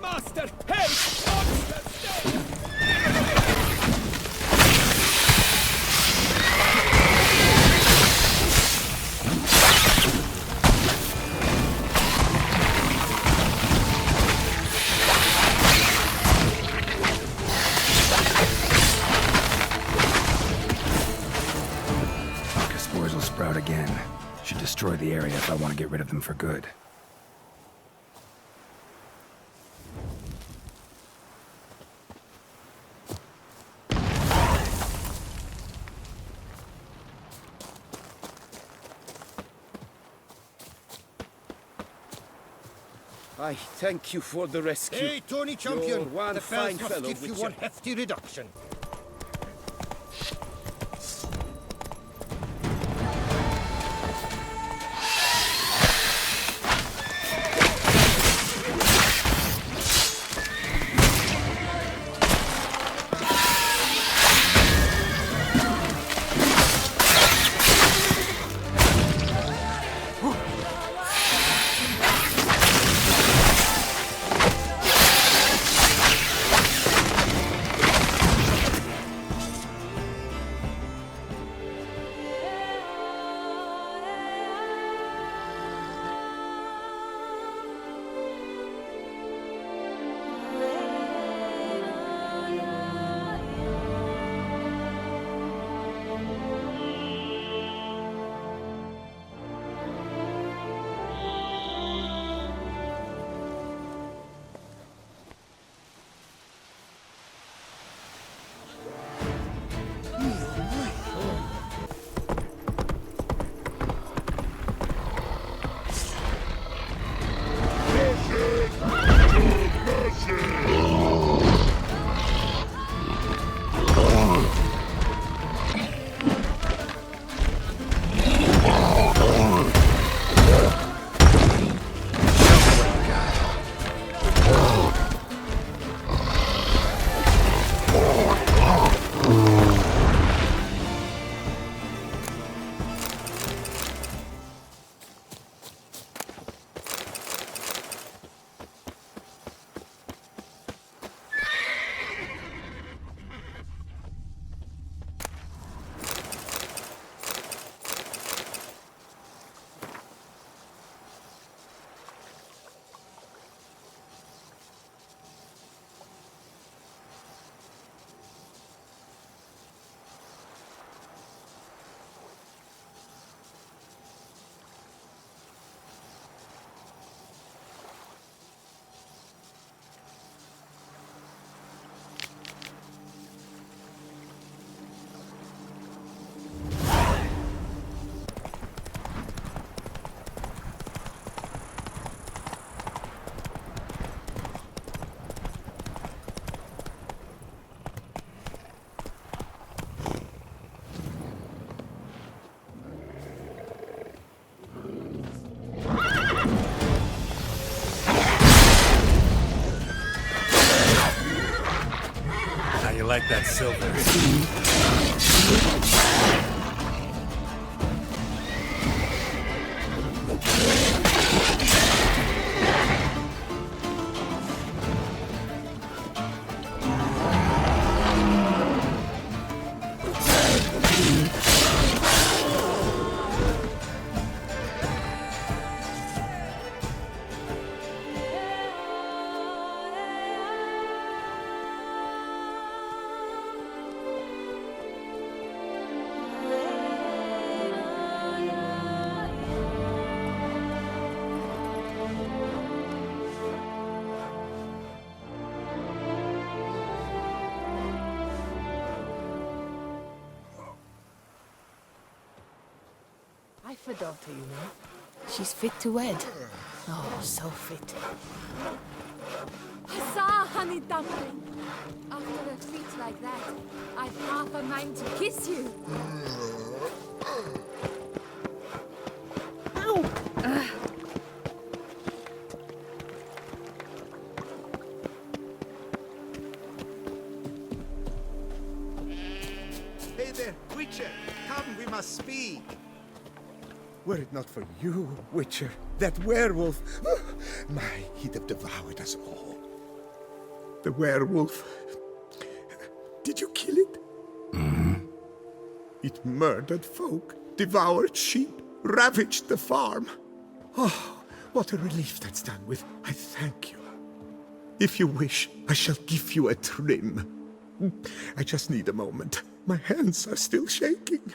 Master, help! Monster, stay! Spores will sprout again. Should destroy the area if I want to get rid of them for good. I thank you for the rescue. Hey, Tony Champion! You're one The fine bells must fellow, give you Witcher. one hefty reduction. How you like that silver? I've a daughter, you know. She's fit to wed. Oh, so fit. Huzzah, honey dumpling! After a treat like that, I've half a mind to kiss you. Hey there, Witcher! Come, we must speak! Were it not for you, Witcher, that werewolf, my, he'd have devoured us all. The werewolf. Did you kill it? Mm-hmm. It murdered folk, devoured sheep, ravaged the farm. Oh, what a relief that's done with. I thank you. If you wish, I shall give you a trim. I just need a moment. My hands are still shaking.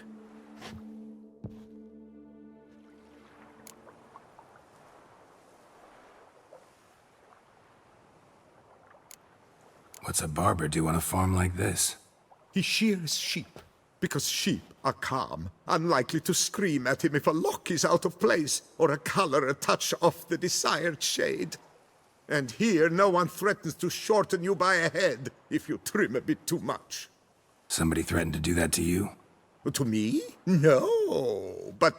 What's a barber do on a farm like this? He shears sheep, because sheep are calm, unlikely to scream at him if a lock is out of place, or a color a touch off the desired shade. And here no one threatens to shorten you by a head if you trim a bit too much. Somebody threatened to do that to you? To me? No, but,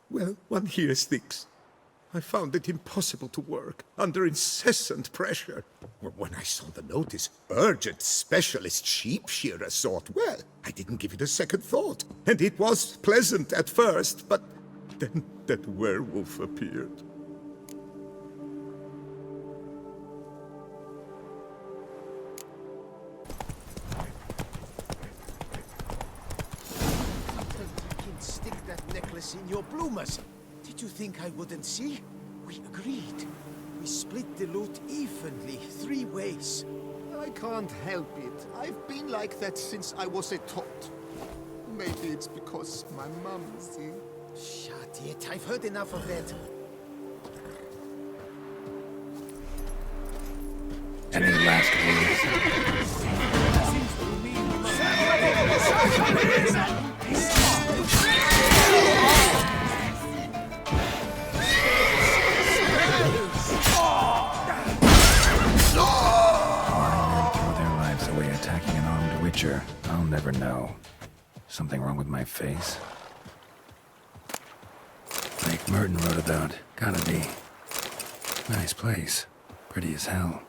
well, one hears things. I found it impossible to work, under incessant pressure. When I saw the notice, urgent specialist sheep shearer sought, well, I didn't give it a second thought. And it was pleasant at first, but then that werewolf appeared. Stick that necklace in your bloomers. Did you think I wouldn't see? We agreed. We split the loot evenly, 3 ways. I can't help it. I've been like that since I was a tot. Maybe it's because my mum is here. Shut it. I've heard enough of that. Any last words? Seems to me we must... Throw their lives away attacking an armed witcher. I'll never know. Something wrong with my face? Like Merton wrote about. Gotta be. Nice place. Pretty as hell.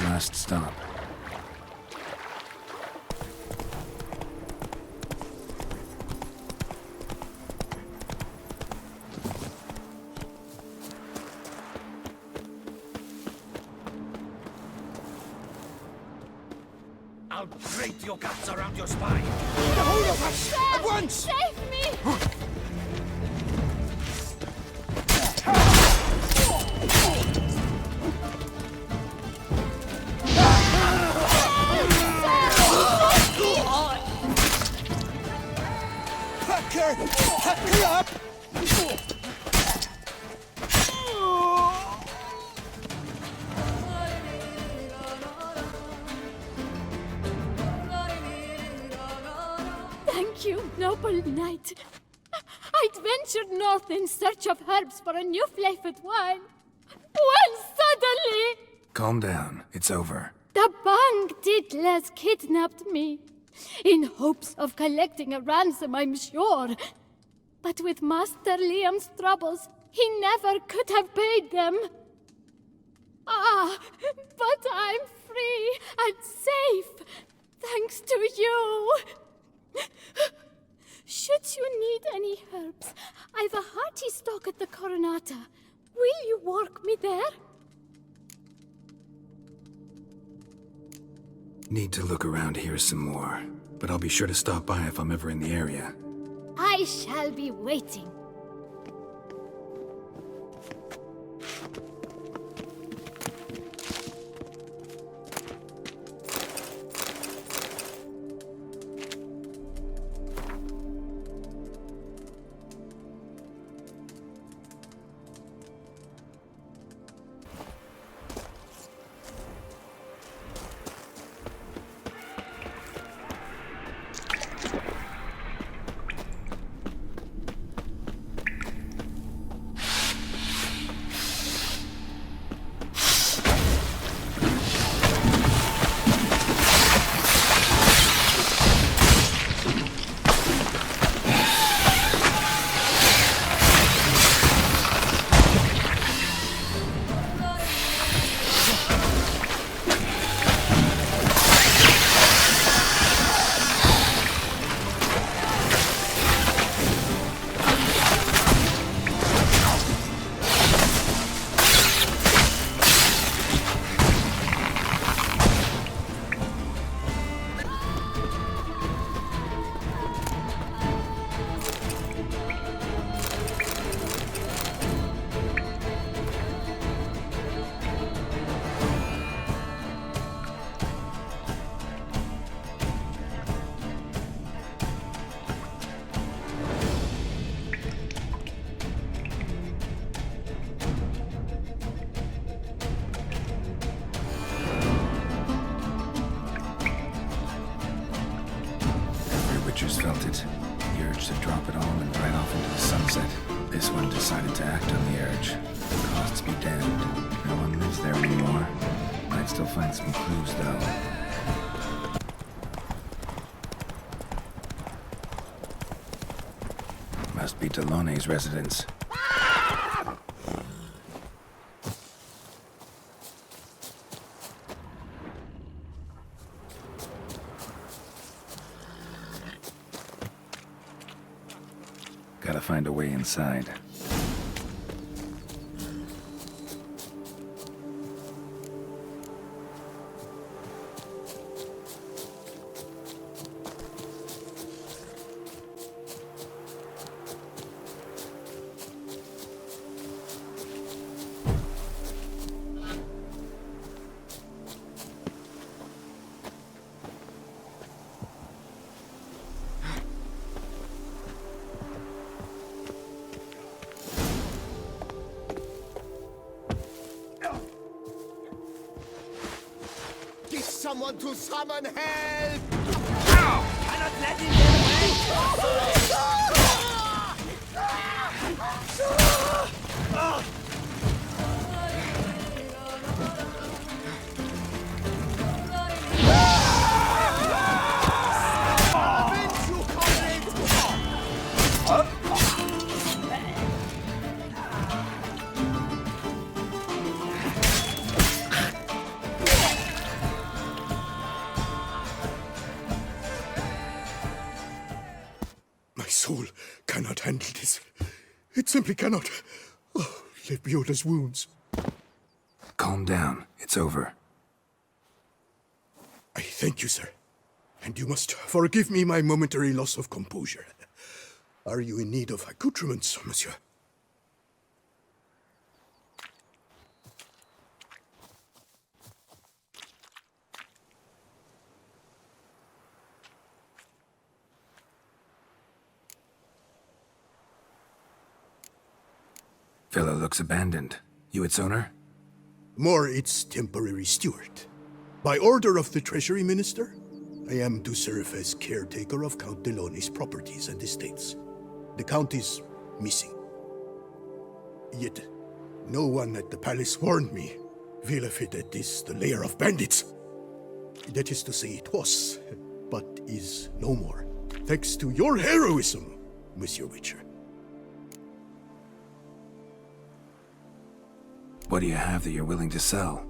Last stop. I'll grate your guts around your spine. The whole of us! At once! Save me! Pucker up! you, noble knight. I'd ventured north in search of herbs for a new flavored wine. When suddenly, Calm down. It's over. the Bang Diddlers kidnapped me. In hopes of collecting a ransom, I'm sure. But with Master Liam's troubles, he never could have paid them. Ah, but I'm free and safe, thanks to you. Should you need any herbs, I've a hearty stock at the Coronata. Will you work me there? Need to look around here some more, but I'll be sure to stop by if I'm ever in the area. I shall be waiting. Witchers felt it. The urge to drop it all and ride off into the sunset. This one decided to act on the urge. Costs be damned. No one lives there anymore. Might still find some clues, though. Must be Delaune's residence. Gotta find a way inside. Get someone to summon help! Cannot let him get away! Avenge you, comrade! My soul cannot handle this. It simply cannot. Oh, Lebioda's wounds. Calm down. It's over. I thank you, sir. And you must forgive me my momentary loss of composure. Are you in need of accoutrements, monsieur? Villa looks abandoned. You its owner? More its temporary steward. By order of the Treasury Minister, I am to serve as caretaker of Count Deloni's properties and estates. The Count is missing. Yet, no one at the palace warned me. Villefit is the lair of bandits. That is to say, it was, but is no more. Thanks to your heroism, Monsieur Witcher. What do you have that you're willing to sell?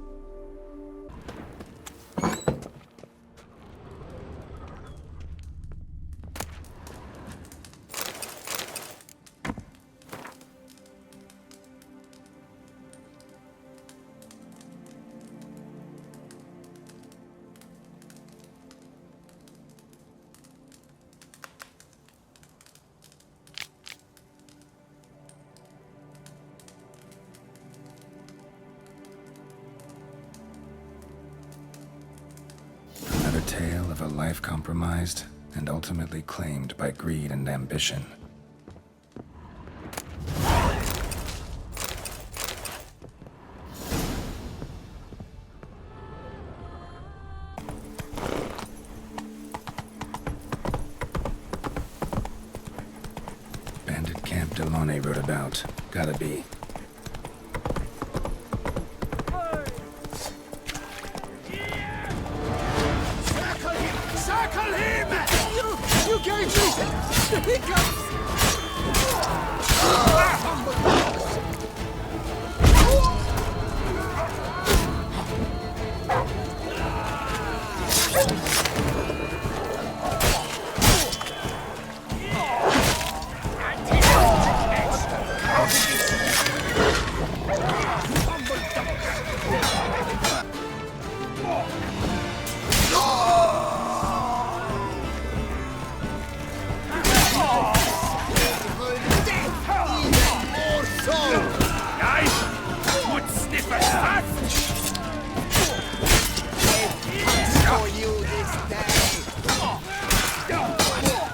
Another tale of a life compromised and ultimately claimed by greed and ambition. Bandit Camp Delone wrote about. Gotta be. Circle him! You gave me the hiccups!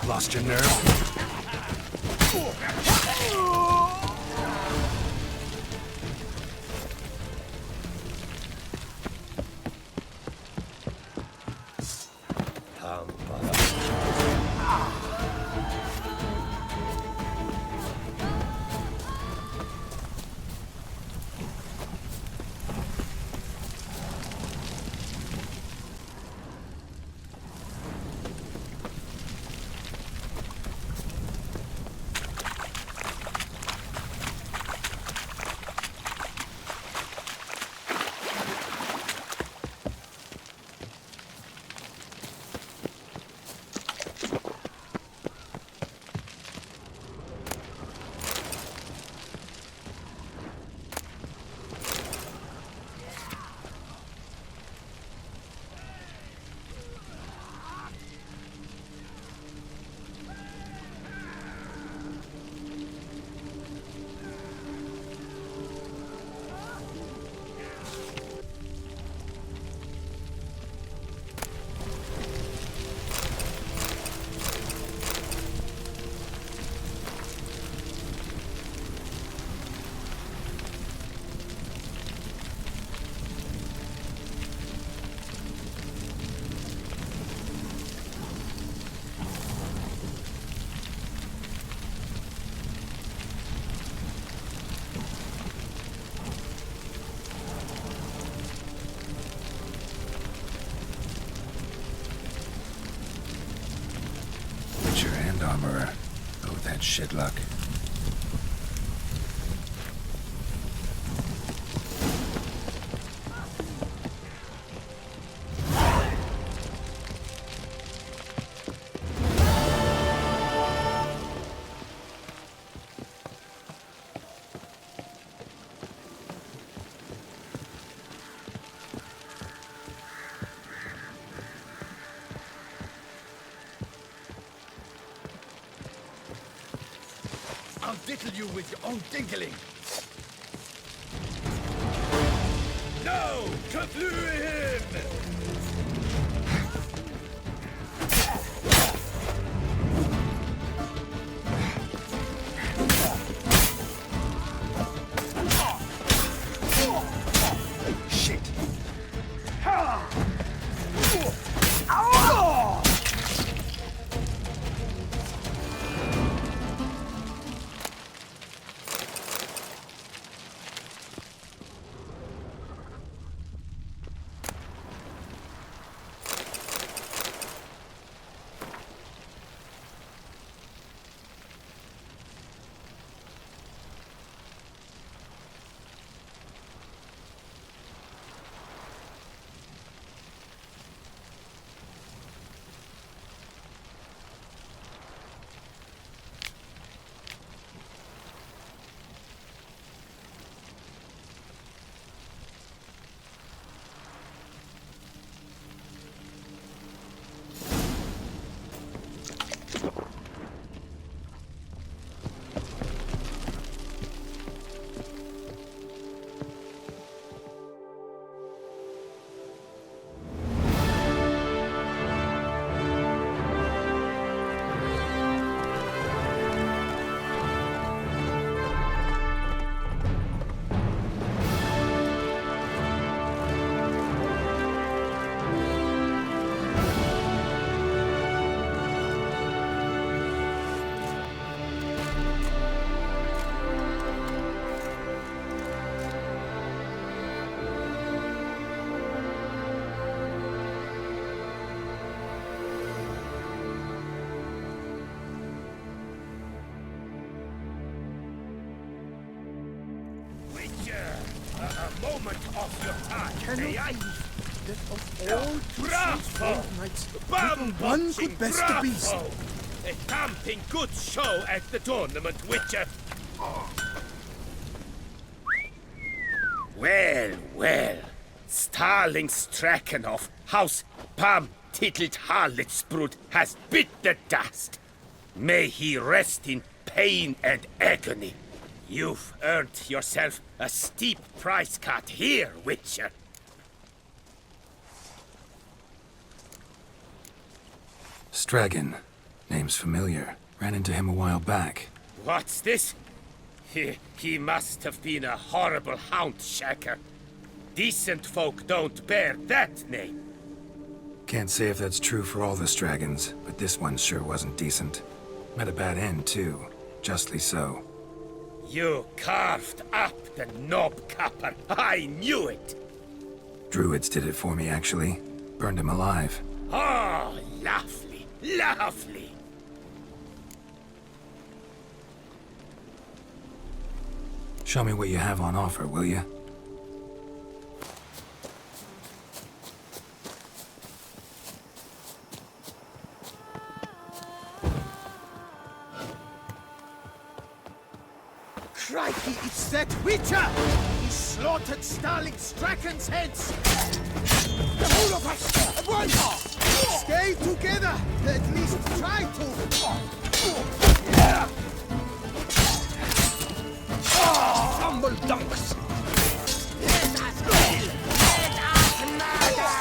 Lost your nerve? Armorer. Both had shit luck. I'll diddle you with your own dinkling. No! Kaflue him! Shit! that of all Bravo! knights, Bum one could best the beast. A thumping good show at the tournament, Witcher. Well, well. Starling Strakenhoff, House Pam Tittled Harlotsbrud has bit the dust. May he rest in pain and agony. You've earned yourself a steep price cut here, Witcher. Stragon. Name's familiar. Ran into him a while back. What's this? He must have been a horrible hound shacker. Decent folk don't bear that name. Can't say if that's true for all the Stragons, but this one sure wasn't decent. Met a bad end, too. Justly so. You carved up the knobcapper. I knew it. Druids did it for me, actually. Burned him alive. Oh, lovely, lovely. Show me what you have on offer, will you? Crikey, it's that Witcher! He slaughtered Starling Straken's heads! The whole of us! At once! Stay together! At least try to! Humble dunks! Let us kill! Let us murder!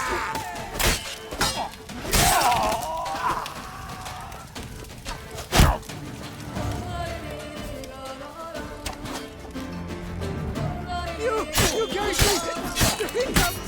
You guys the hiccups!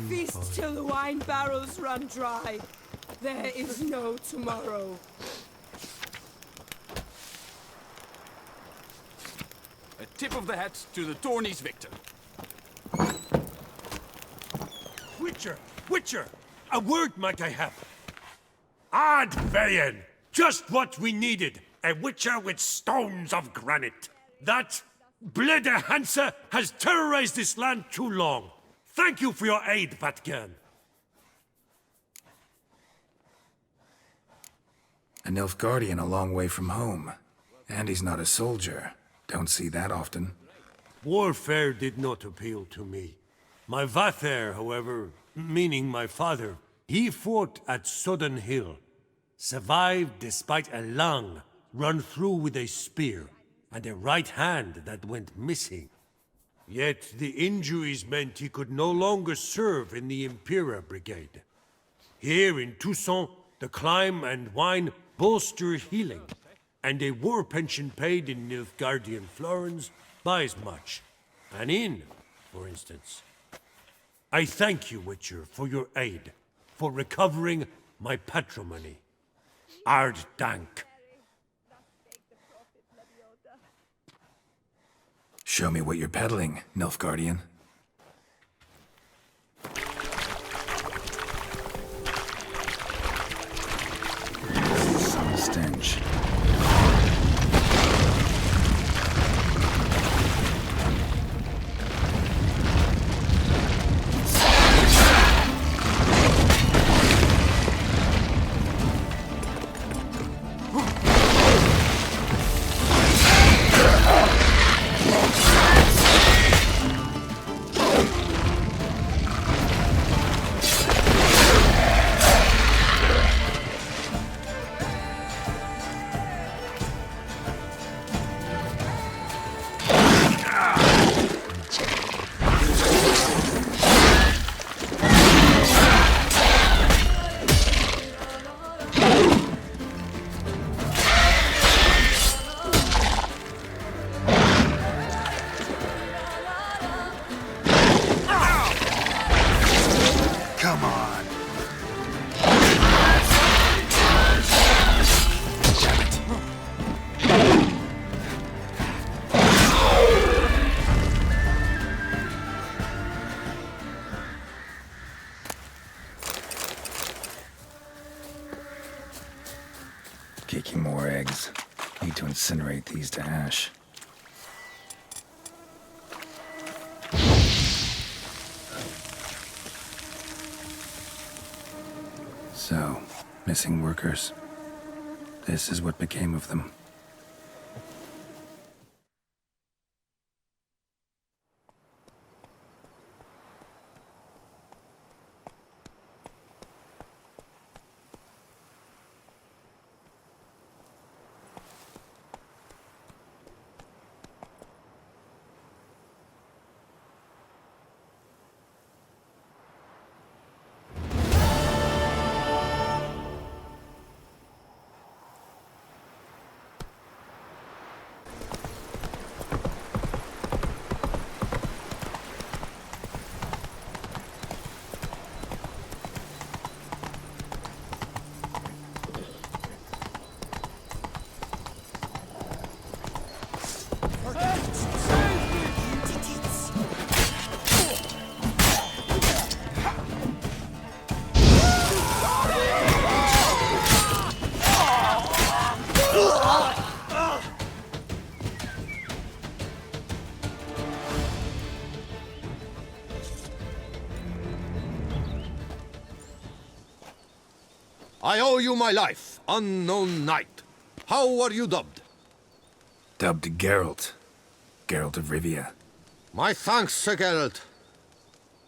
Feast till the wine barrels run dry. There is no tomorrow. A tip of the hat to the tourney's victor. Witcher! Witcher! A word might I have? Ardvayan! Just what we needed! A Witcher with stones of granite! That Bleda Hansa has terrorized this land too long! Thank you for your aid, Patgan. A Nilfgaardian a long way from home. And he's not a soldier. Don't see that often. Warfare did not appeal to me. My Vather, however, meaning my father, he fought at Sodden Hill. Survived despite a lung run through with a spear, and a right hand that went missing. Yet the injuries meant he could no longer serve in the Impera Brigade. Here in Toussaint, the climb and wine bolster healing, and a war pension paid in Nilfgaardian florins buys much. An inn, for instance. I thank you, Witcher, for your aid, for recovering my patrimony. Ard Dank. Show me what you're peddling, Nilfgaardian. Some stench. rags. Need to incinerate these to ash. So, missing workers. This is what became of them. I owe you my life, unknown knight. How are you dubbed? Dubbed Geralt. Geralt of Rivia. My thanks, Sir Geralt.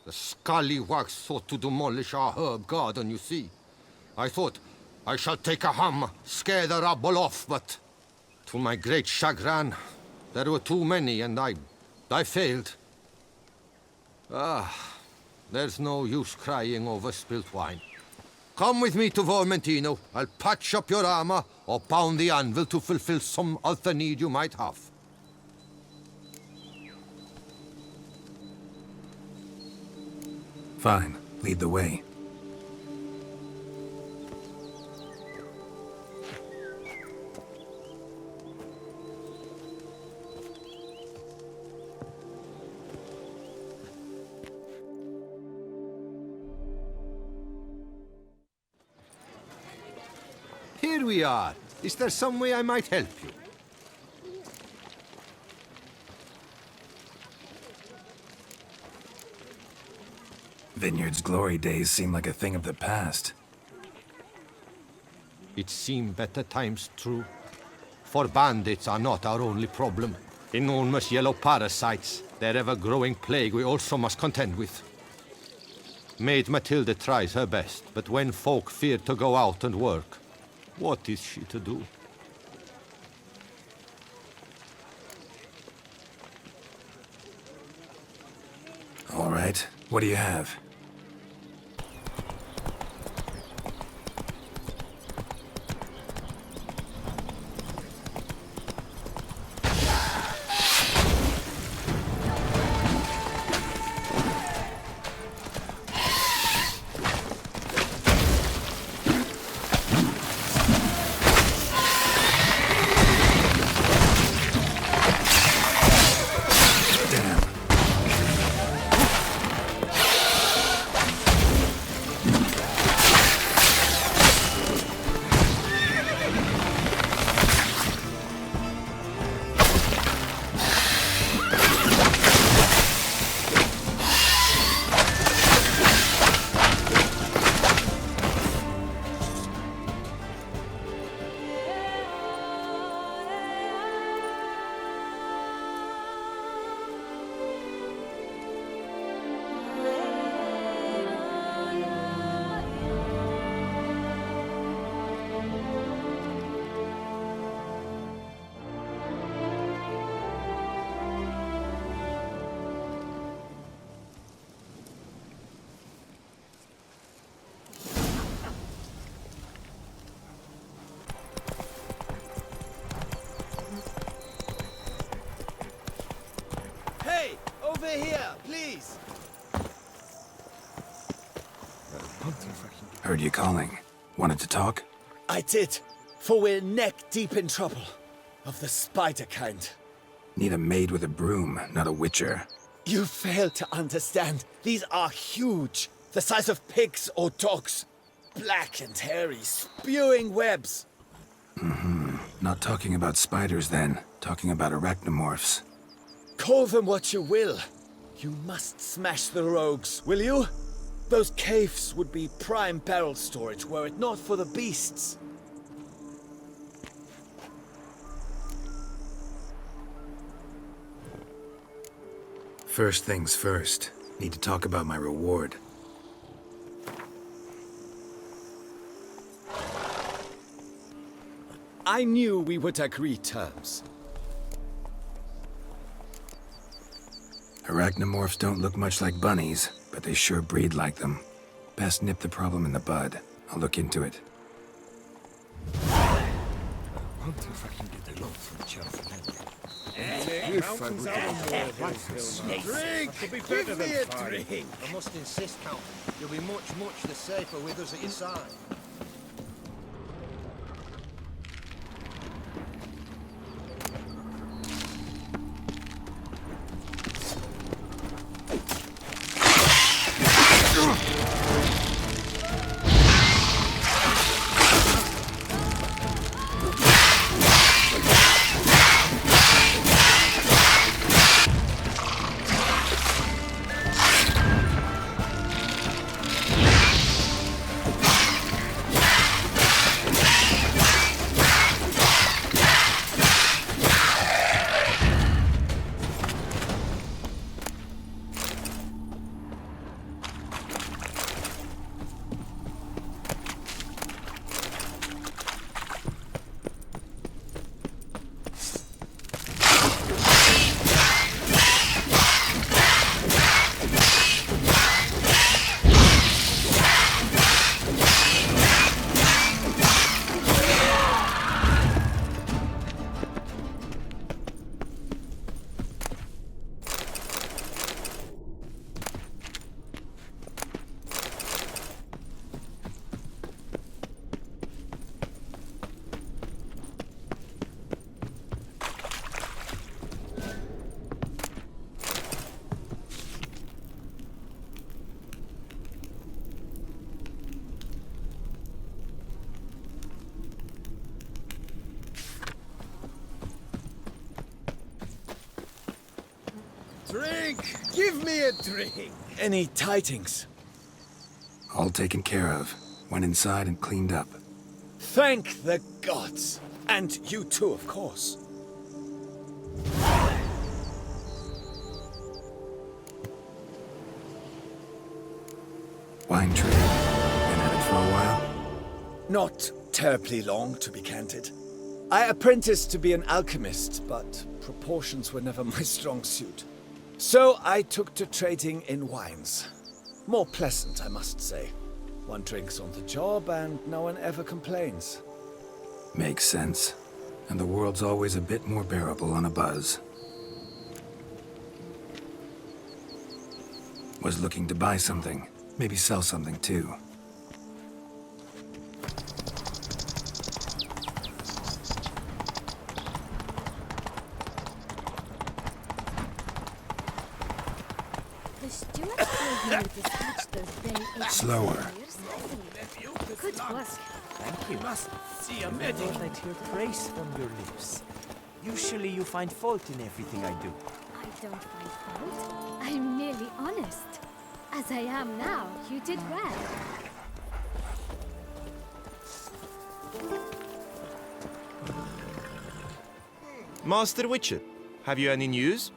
The scallywags sought to demolish our herb garden, you see. I thought, I shall take a ham, scare the rabble off, but to my great chagrin, there were too many and I failed. There's no use crying over spilt wine. Come with me to Vermentino. I'll patch up your armor or pound the anvil to fulfill some other need you might have. Fine. Lead the way. Here we are. Is there some way I might help you? Vineyard's glory days seem like a thing of the past. It seemed better times, true. For bandits are not our only problem. Enormous yellow parasites, their ever-growing plague we also must contend with. Maid Matilda tries her best, but when folk fear to go out and work, what is she to do? All right. What do you have? Over here, please! Heard you calling. Wanted to talk? I did, for we're neck-deep in trouble. Of the spider kind. Need a maid with a broom, not a witcher. You fail to understand. These are huge. The size of pigs or dogs. Black and hairy, spewing webs. Not talking about spiders then, talking about arachnomorphs. Call them what you will. You must smash the rogues, will you? Those caves would be prime barrel storage were it not for the beasts. First things first. Need to talk about my reward. I knew we would agree terms. Arachnomorphs don't look much like bunnies, but they sure breed like them. Best nip the problem in the bud. I'll look into it. Drink! Give me a drink! I must insist, Count. You'll be much the safer with us at your side. Drink! Give me a drink! Any tidings? All taken care of. Went inside and cleaned up. Thank the gods! And you too, of course. Wine trade. Been at it for a while? Not terribly long, to be candid. I apprenticed to be an alchemist, but proportions were never my strong suit. So I took to trading in wines. More pleasant, I must say. One drinks on the job and no one ever complains. Makes sense. And the world's always a bit more bearable on a buzz. Was looking to buy something. Maybe sell something too. The steward told me you dispatched those very aged Slower. warriors. Good work. Thank you. Must see a I medic! thought I'd hear praise from your lips. Usually you find fault in everything I do. I don't find fault. I'm merely honest. As I am now, you did well. Master Witcher, have you any news?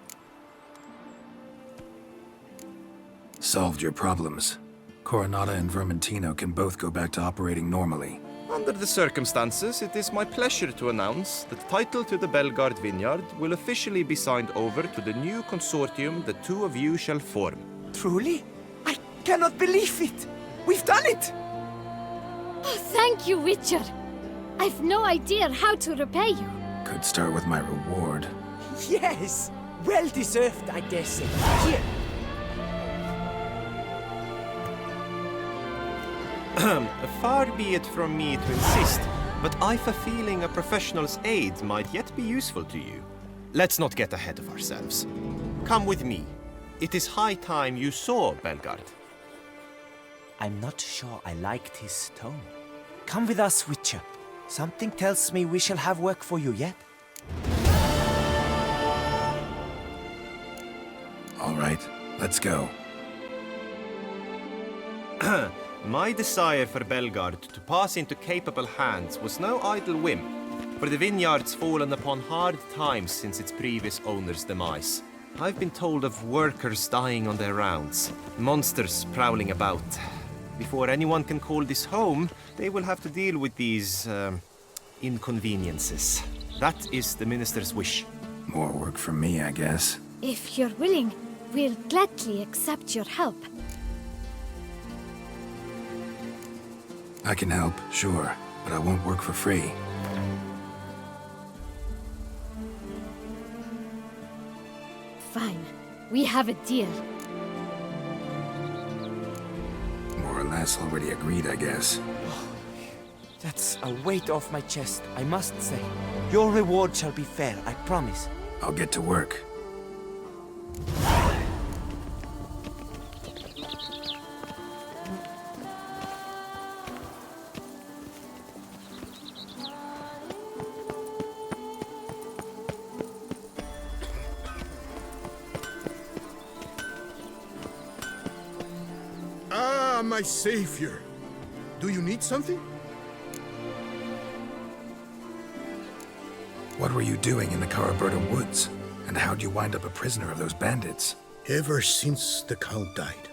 Solved your problems. Coronata and Vermentino can both go back to operating normally. Under the circumstances, it is my pleasure to announce that title to the Belgard Vineyard will officially be signed over to the new consortium the two of you shall form. Truly? I cannot believe it! We've done it! Oh, thank you, Witcher. I've no idea how to repay you. Could start with my reward. Yes! Well deserved, I dare say. Here. Far be it from me to insist, but I've a feeling a professional's aid might yet be useful to you. Let's not get ahead of ourselves. Come with me. It is high time you saw Belgard. I'm not sure I liked his tone. Come with us, Witcher. Something tells me we shall have work for you yet. All right, let's go. My desire for Belgard to pass into capable hands was no idle whim, for the vineyard's fallen upon hard times since its previous owner's demise. I've been told of workers dying on their rounds, monsters prowling about. Before anyone can call this home, they will have to deal with these, inconveniences. That is the minister's wish. More work for me, I guess. If you're willing, we'll gladly accept your help. I can help, sure, but I won't work for free. Fine. We have a deal. More or less already agreed, I guess. That's a weight off my chest, I must say. Your reward shall be fair, I promise. I'll get to work. Ah, my savior. Do you need something? What were you doing in the Caraberta woods? And how'd you wind up a prisoner of those bandits? Ever since the Count died,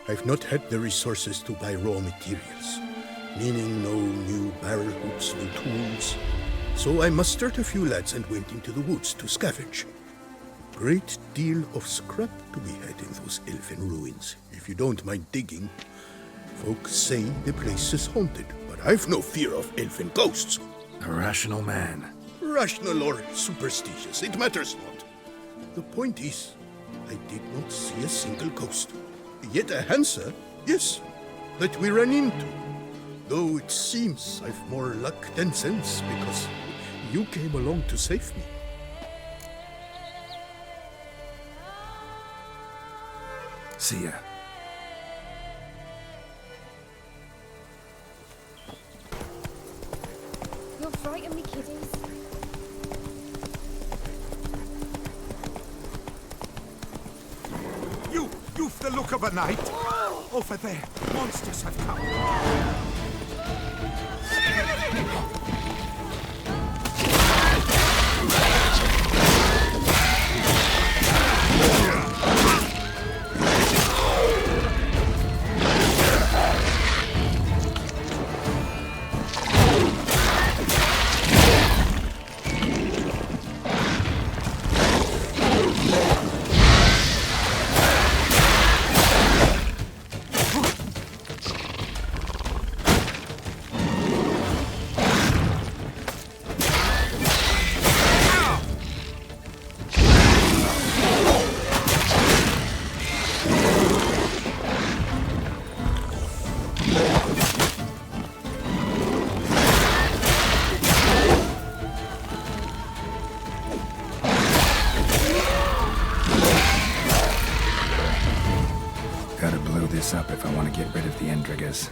I've not had the resources to buy raw materials, meaning no new barrel hoops, no tools. So I mustered a few lads and went into the woods to scavenge. Great deal of scrap to be had in those elfin ruins, if you don't mind digging. Folks say the place is haunted, but I've no fear of elfin ghosts. A rational man. Rational or superstitious, it matters not. The point is, I did not see a single ghost. Yet a Hansa, yes, that we ran into. Though it seems I've more luck than sense, because you came along to save me. See ya. You'll frighten me, kiddies. You've the look of a knight. Over there, monsters have come. Up if I want to get rid of the Endrigas.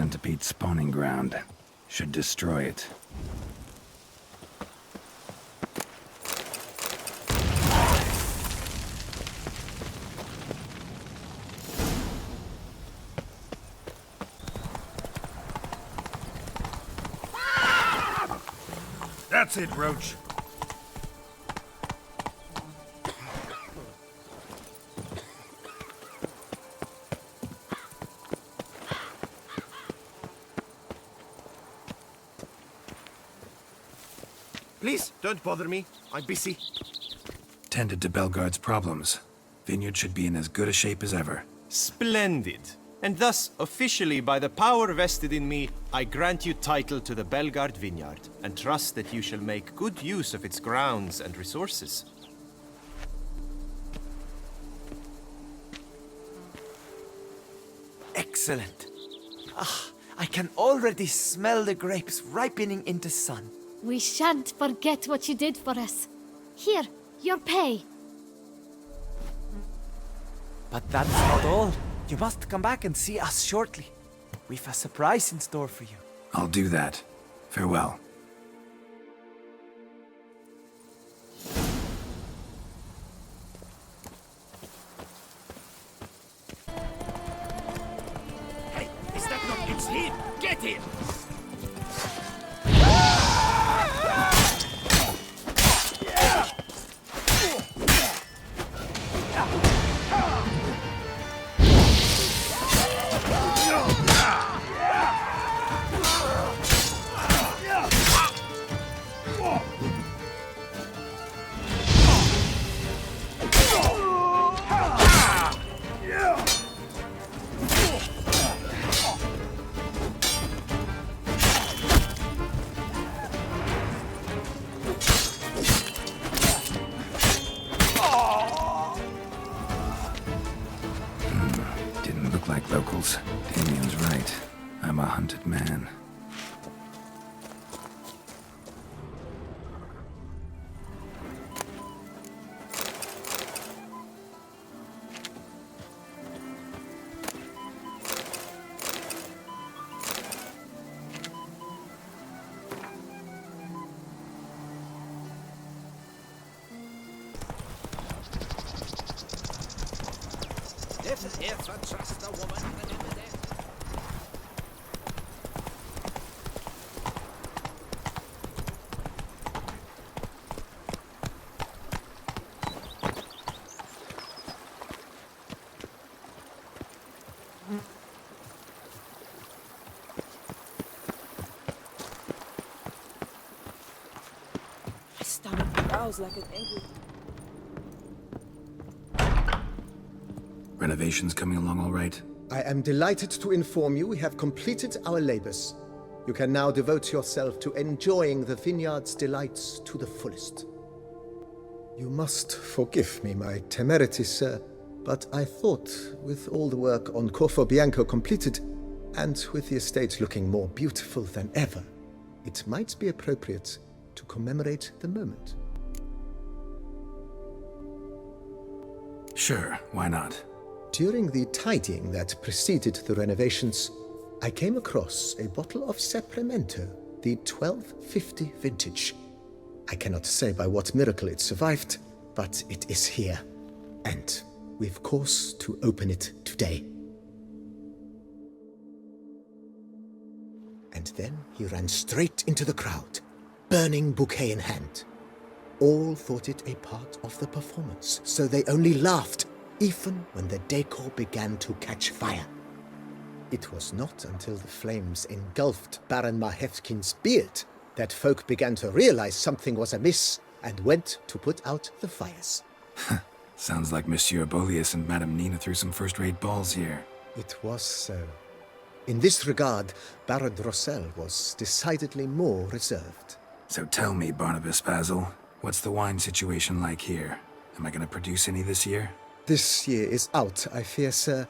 centipede spawning ground. Should destroy it. That's it, Roach. Please, don't bother me. I'm busy. Tended to Belgard's problems. Vineyard should be in as good a shape as ever. Splendid. And thus, officially, by the power vested in me, I grant you title to the Belgard Vineyard, and trust that you shall make good use of its grounds and resources. Excellent. I can already smell the grapes ripening in the sun. We shan't forget what you did for us. Here, your pay. But that's not all. You must come back and see us shortly. We've a surprise in store for you. I'll do that. Farewell. Hey, is that not it's him? Get him! Didn't look like locals. Damien's right. I'm a hunted man. If I trust a woman, then in the day. My stomach growls like an angry. Renovations coming along all right? I am delighted to inform you we have completed our labors. You can now devote yourself to enjoying the vineyard's delights to the fullest. You must forgive me my temerity, sir, but I thought, with all the work on Corvo Bianco completed, and with the estate looking more beautiful than ever, it might be appropriate to commemorate the moment. Sure, why not? During the tidying that preceded the renovations, I came across a bottle of Sepremento, the 1250 vintage. I cannot say by what miracle it survived, but it is here. And we've cause to open it today. And then he ran straight into the crowd, burning bouquet in hand. All thought it a part of the performance, so they only laughed, even when the decor began to catch fire. It was not until the flames engulfed Baron Mahevkin's beard that folk began to realize something was amiss and went to put out the fires. Sounds like Monsieur Bolius and Madame Nina threw some first-rate balls here. It was so. In this regard, Baron Rossel was decidedly more reserved. So tell me, Barnabas Basil, what's the wine situation like here? Am I going to produce any this year? This year is out, I fear, sir.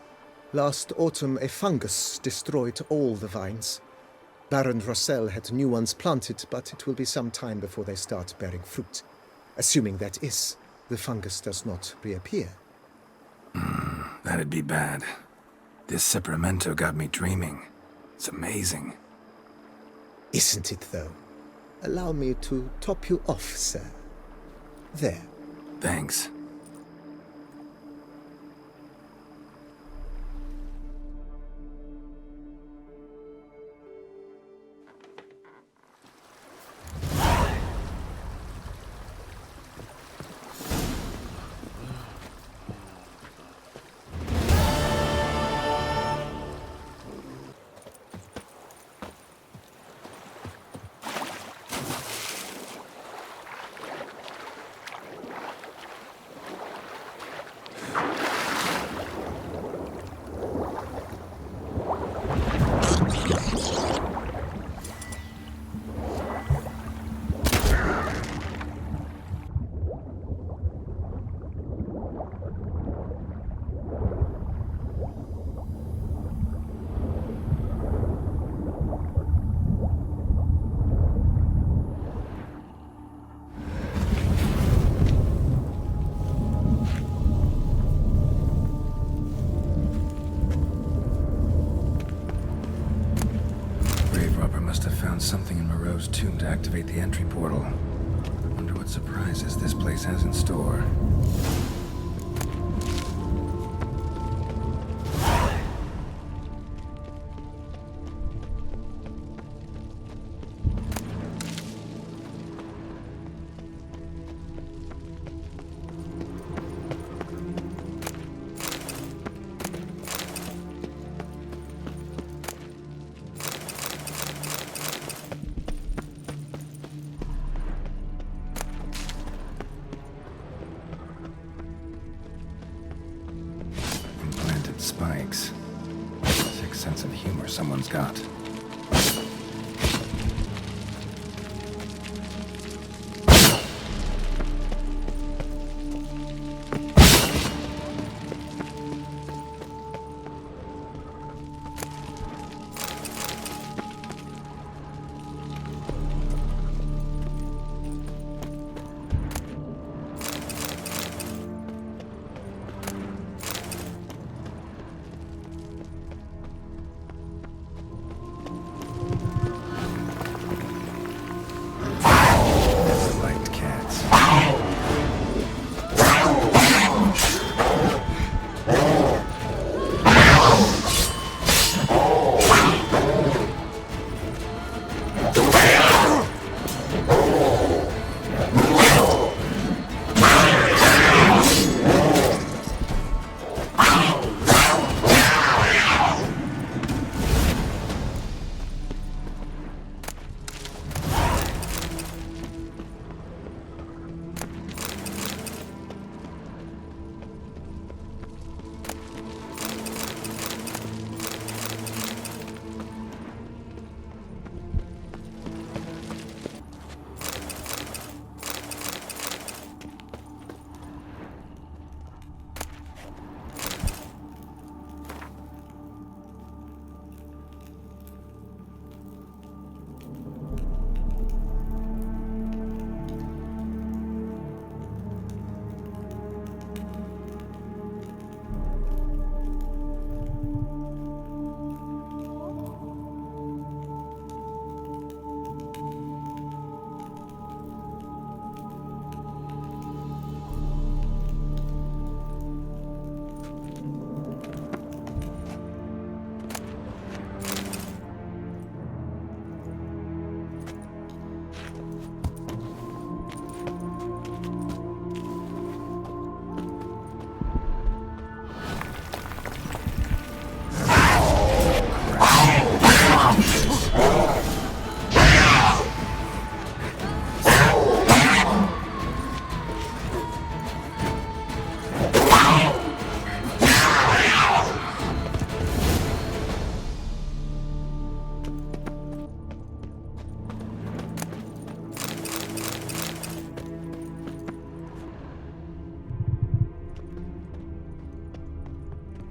Last autumn, a fungus destroyed all the vines. Baron Rossel had new ones planted, but it will be some time before they start bearing fruit. Assuming that is, the fungus does not reappear. That'd be bad. This Sepremento got me dreaming. It's amazing. Isn't it, though? Allow me to top you off, sir. There. Thanks. Something in Moreau's tomb to activate the entry portal. Wonder what surprises this place has in store. Spikes. Sick sense of humor someone's got.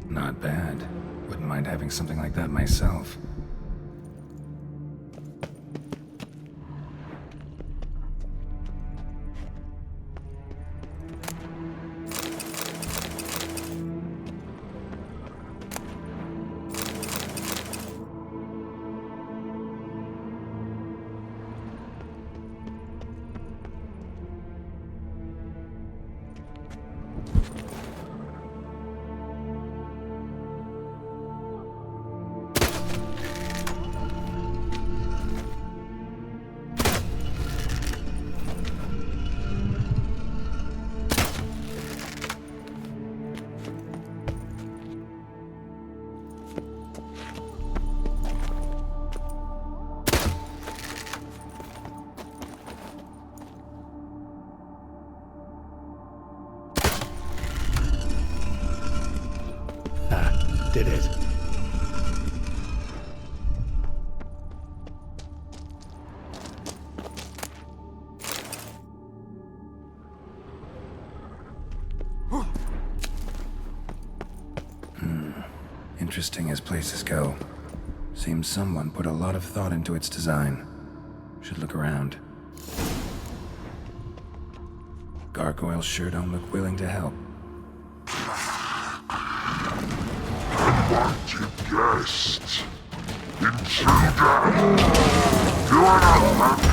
Not bad. Wouldn't mind having something like that myself. Interesting as places go. Seems someone put a lot of thought into its design. Should look around. Gargoyles sure don't look willing to help. Unwanted guest. Intruder. You are not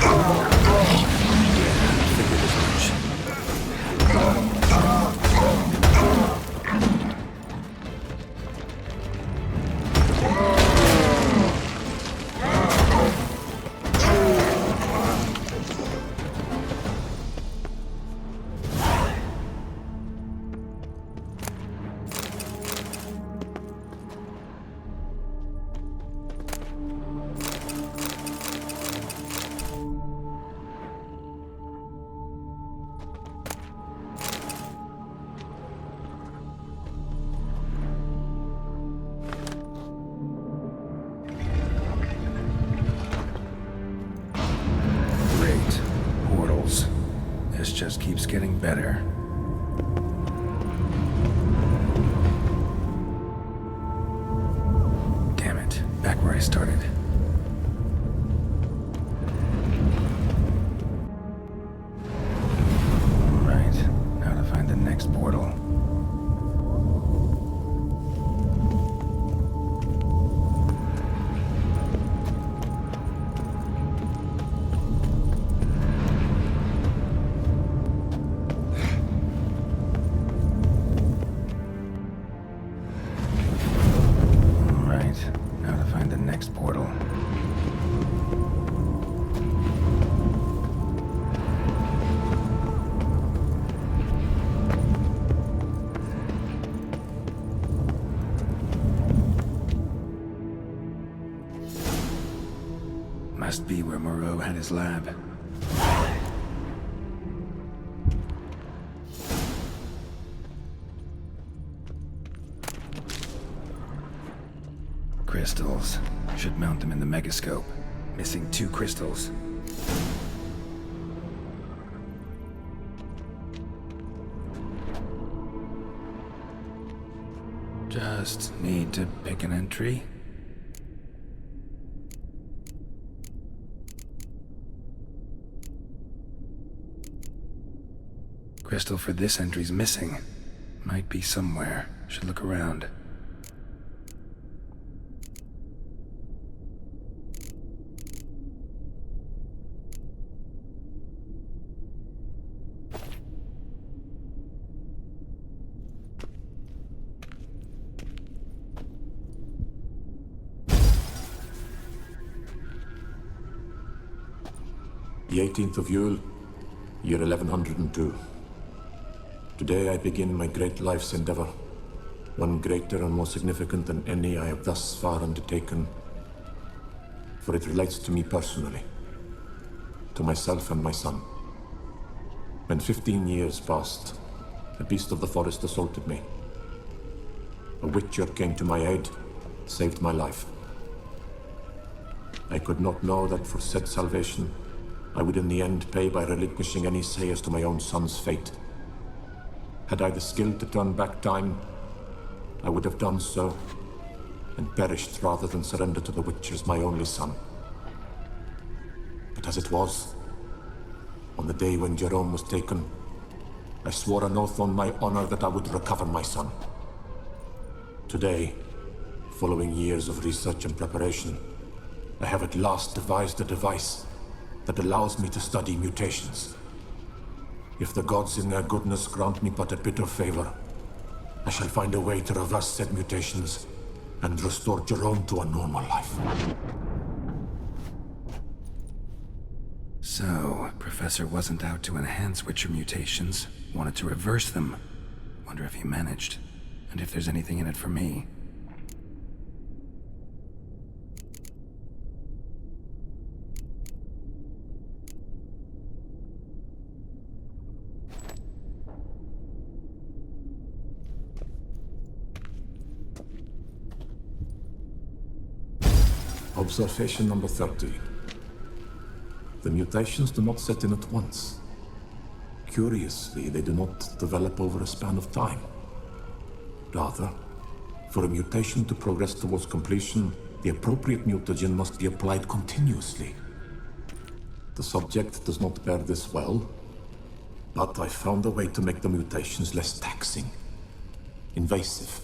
just keeps getting better. Damn it, back where I started. Right, now to find the next portal. Must be where Moreau had his lab. Crystals. Should mount them in the megascope. Missing 2 crystals. Just need to pick an entry. Crystal for this entry's missing. Might be somewhere. Should look around. The 18th of Yule, year 1102. Today I begin my great life's endeavor, one greater and more significant than any I have thus far undertaken, for it relates to me personally, to myself and my son. When 15 years passed, a beast of the forest assaulted me. A witcher came to my aid, saved my life. I could not know that for said salvation, I would in the end pay by relinquishing any say as to my own son's fate. Had I the skill to turn back time, I would have done so, and perished rather than surrender to the Witchers my only son. But as it was, on the day when Jerome was taken, I swore an oath on my honor that I would recover my son. Today, following years of research and preparation, I have at last devised a device that allows me to study mutations. If the gods in their goodness grant me but a bit of favor, I shall find a way to reverse said mutations and restore Jerome to a normal life. So, Professor wasn't out to enhance Witcher mutations, wanted to reverse them. Wonder if he managed, and if there's anything in it for me. Observation number 30. The mutations do not set in at once. Curiously, they do not develop over a span of time. Rather, For a mutation to progress towards completion, the appropriate mutagen must be applied continuously. The subject does not bear this well, but I found a way to make the mutations less taxing, invasive.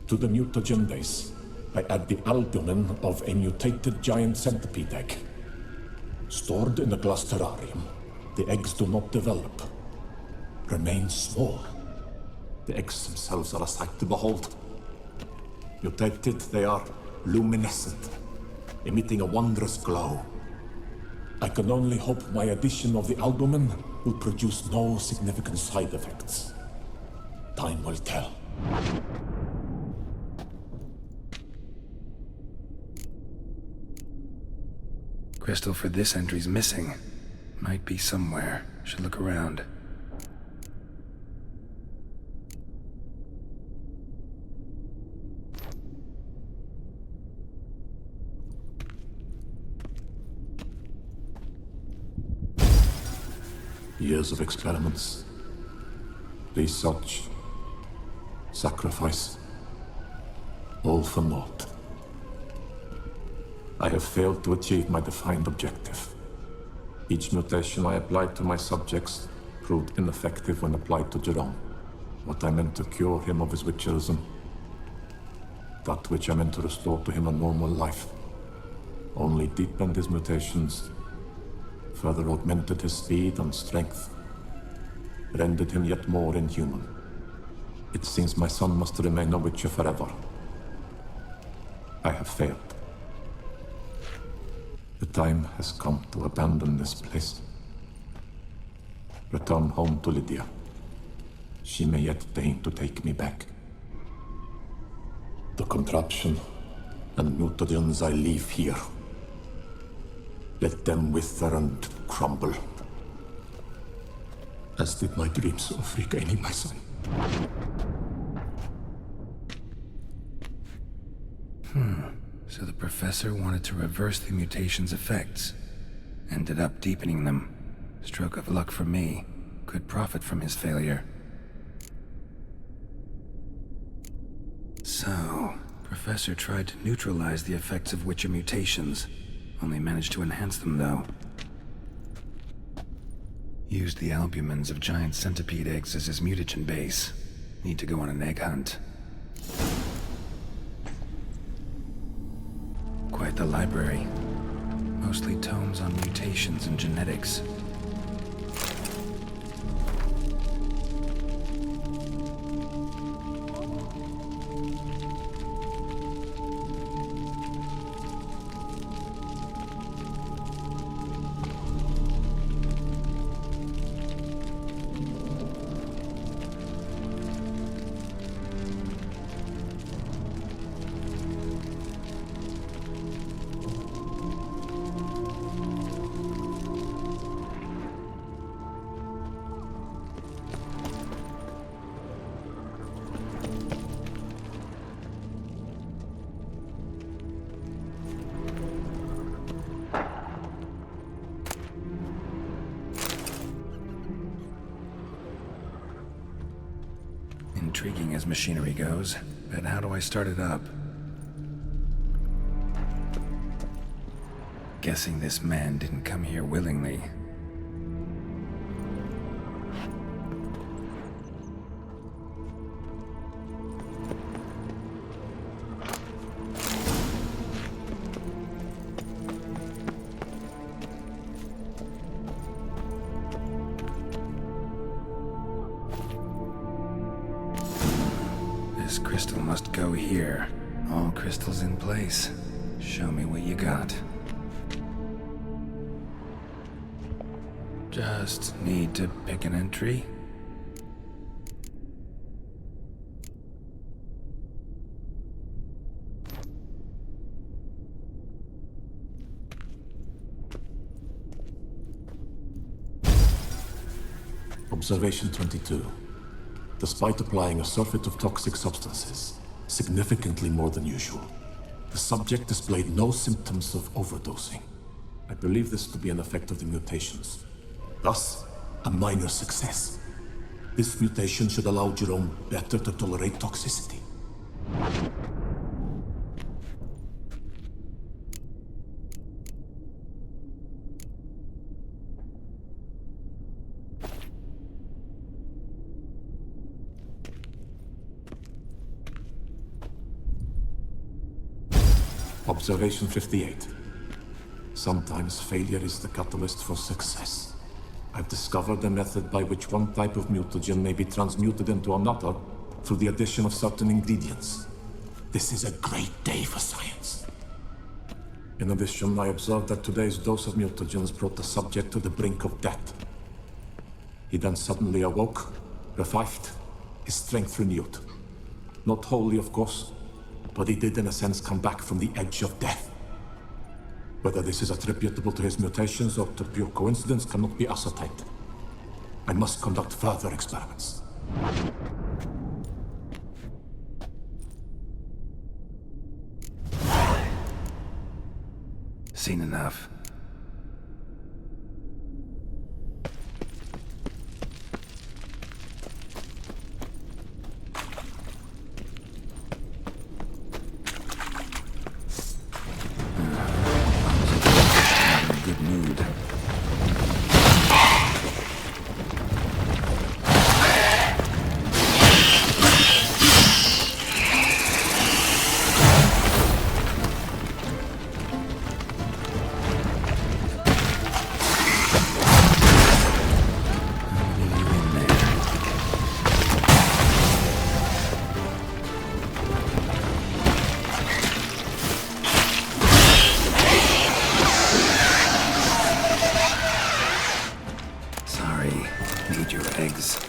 To the mutagen base, I add the albumin of a mutated giant centipede egg. Stored in a glass terrarium, the eggs do not develop, remain small. The eggs themselves are a sight to behold. Mutated, they are luminescent, emitting a wondrous glow. I can only hope my addition of the albumin will produce no significant side effects. Time will tell. Crystal for this entry's missing. Might be somewhere. Should look around. Years of experiments, research, sacrifice, all for naught. I have failed to achieve my defined objective. Each mutation I applied to my subjects proved ineffective when applied to Jerome. What I meant to cure him of his witcherism, that which I meant to restore to him a normal life, only deepened his mutations, further augmented his speed and strength, rendered him yet more inhuman. It seems my son must remain a witcher forever. I have failed. The time has come to abandon this place. Return home to Lydia. She may yet deign to take me back. The contraption and mutagens I leave here, let them wither and crumble, as did my dreams of regaining my son. So the professor wanted to reverse the mutation's effects. Ended up deepening them. Stroke of luck for me. Could profit from his failure. So, Professor tried to neutralize the effects of Witcher mutations. Only managed to enhance them, though. Used the albumins of giant centipede eggs as his mutagen base. Need to go on an egg hunt. Quite the library. Mostly tomes on mutations and genetics. Intriguing as machinery goes, but how do I start it up? Guessing this man didn't come here willingly. This crystal must go here. All crystals in place. Show me what you got. Just need to pick an entry. Observation 22. Despite applying a surfeit of toxic substances, significantly more than usual, the subject displayed no symptoms of overdosing. I believe this to be an effect of the mutations. Thus, a minor success. This mutation should allow Jerome better to tolerate toxicity. Observation 58. Sometimes failure is the catalyst for success. I've discovered a method by which one type of mutagen may be transmuted into another through the addition of certain ingredients. This is a great day for science. In addition, I observed that today's dose of mutagens brought the subject to the brink of death. He then suddenly awoke, revived, his strength renewed. Not wholly, of course, but he did in a sense come back from the edge of death. Whether this is attributable to his mutations or to pure coincidence cannot be ascertained. I must conduct further experiments. Seen enough. Good mood. Need your eggs.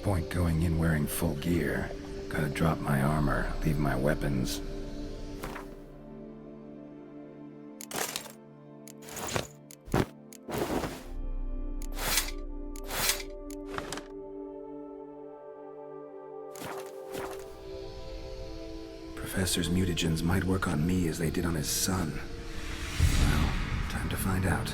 Point going in wearing full gear. Gotta drop my armor, leave my weapons. Professor's mutagens might work on me as they did on his son. Well, time to find out.